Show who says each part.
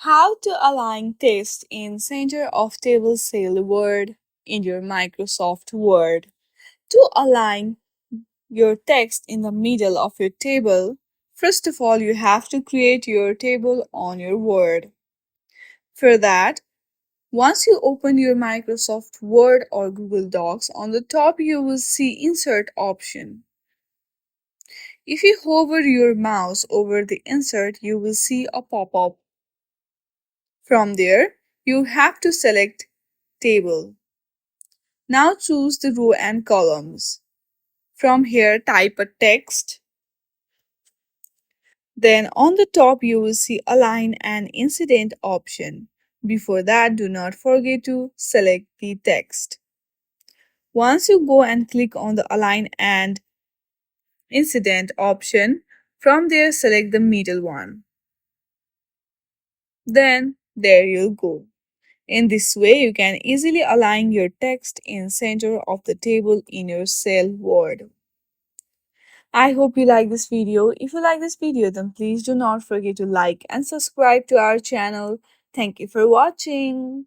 Speaker 1: How to align text in center of table cell word in your Microsoft Word. To align your text in the middle of your table, first of all you have to create your table on your Word. For that, once you open your Microsoft Word or Google Docs, on the top you will see Insert option. If you hover your mouse over the insert, you will see a pop-up. From there, you have to select Table. Now choose the row and columns. From here, type a text. Then on the top, you will see Align and Incident option. Before that, do not forget to select the text. Once you go and click on the Align and Incident option, from there select the middle one. Then there you go. In this way, you can easily align your text in center of the table in your cell Word. I hope you like this video. If you like this video, then please do not forget to like and subscribe to our channel. Thank you for watching.